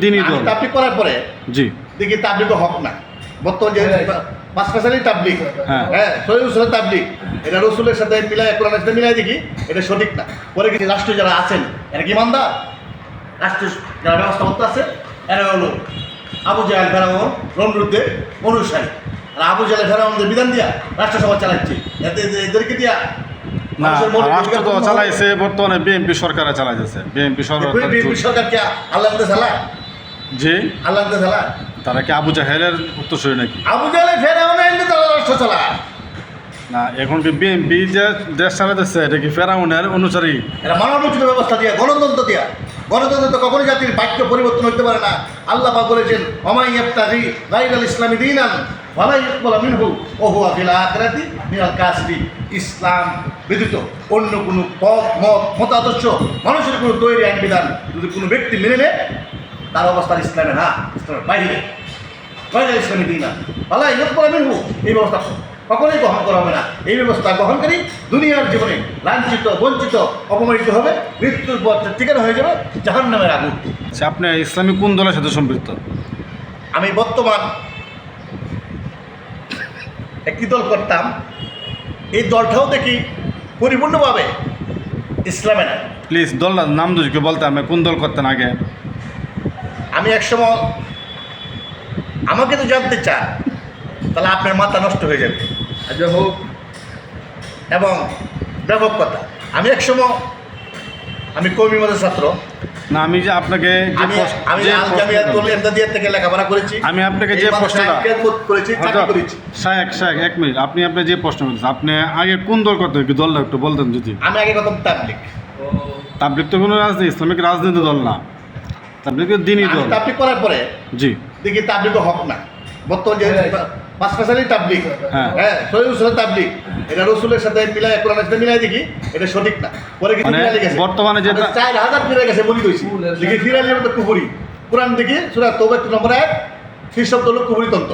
দিনই দল তাবলিগ করার পরে জি দেখি তাবলিগ হক না বর্তমান যে পাঁচ পাঁচালি তাবলিগ হ্যাঁ। সহিহ তাবলিগ এটা রসুলের সাথে মিলাই কোরআনের সাথে মিলাই দেখি এটা সঠিক না। পরে কিছু রাষ্ট্র যারা আছেন এরা কি ইমানদার, রাষ্ট্র যারা ব্যবস্থাপত্র আছে এরা হলো আবু জাহেল ফেরাউন নমরুদের অনুসারী। আর আবু জাহেল ফেরাউনদের বিধান দিয়া রাষ্ট্রসভা চালাচ্ছে, এদেরকে দিয়া না মানুষের মনে রাষ্ট্র তো চালাইছে বর্তমানে বিএনপি সরকারে চালাইছে বিএনপি সরকার কি আল্লাহ চালায়? যে আল্লাহ চালায়? তারা কি আবু জাহেলের উত্তরসূরি নাকি? আবু জাহেল ফেরাউনের তারা রাষ্ট্র চালায় না এখন কি বিএনপি যে দেশ চালাইতেছে এটা কি ফেরাউনের অনুসারী? এরা মানবরচিত ব্যবস্থা দিয়া গণতন্ত্র দিয়া, গণতন্ত্র তো কখনোই জাতির বাক্য পরিবর্তন হতে পারে না। আল্লাহ পাক বলেছেন ওমাই ইয়াবতাগি গায়রাল ইসলামি দীনান ওয়ালা ইউকবালু মিনহু ওয়া হুয়া ফিল আখিরাতি মিনাল কাসিরিন। ইসলাম ব্যতীত অন্য কোনো পথ মতাদর্শ মানুষের কোনো তৈরি আইন বিধান যদি কোনো ব্যক্তি মেনে নেয় তার অবস্থা ইসলামে না, ইসলামের বাইরে গায়রাল ইসলামি দীনান ওয়ালা ইউকবালু মিনহু। এই ব্যবস্থা কখনোই গ্রহণ করা হবে না। এই ব্যবস্থা গ্রহণকারী দুনিয়ার জীবনে লাঞ্ছিত বঞ্চিত অপমানিত হবে, মৃত্যুর পর ঠিকানা হয়ে যাবে জাহান্নামের আগুন। আচ্ছা, আপনি ইসলামী কোন দলের সাথে সম্পৃক্ত? আমি বর্তমান একটি দল করতাম, এই দলটাও দেখি পরিপূর্ণভাবে ইসলামে না। প্লিজ দলটার নাম যদি কেউ বলতে আমি কোন দল করতেন আগে? আমি একসময় আমাকে তো জানতে চান তাহলে আপনার মাথা নষ্ট হয়ে যাবে হোক এবং ব্যাপক কথা। আমি একসময় আমি কওমি মাদ্রাসার ছাত্র। না আমি যে আপনাকে আমি আল জামিয়াতুল ইমদাদিয়া থেকে লেখাপড়া করেছি। আমি আপনাকে যে প্রশ্নটা করেছি, চাকরি করেছি। শায়েক এক মিনিট, আপনি যে প্রশ্ন করেছেন আপনি আগে কোন দল করতেন কি দলটা একটু বলতেন যদি? আমি আগে করতাম তাবলিগ। তাবলিগ তো কোনো রাজনীতি ইসলামিক রাজনীতি দল না, তাবলিগ দিনই দল। তাবলিগ করার পরে জি দেখি তাবলিগ হক না, বর্তমান যে পাঁচ পাঁচালি তাবলিগ সহিহ তাবলিগ এটা রসুলের সাথে মিলাই কোরআনের সাথে মিলাই দেখি এটা সঠিক না। পরে কিছু বর্তমানে যে 4000 ফিরে গেছে বলি কইছি দেখি ফিরালি তো কুফরি। কোরআন দেখি সূরা তওবা 1 নম্বর আয়াত খ্রিস্টাব্দ হলো কুফরি তন্ত্র।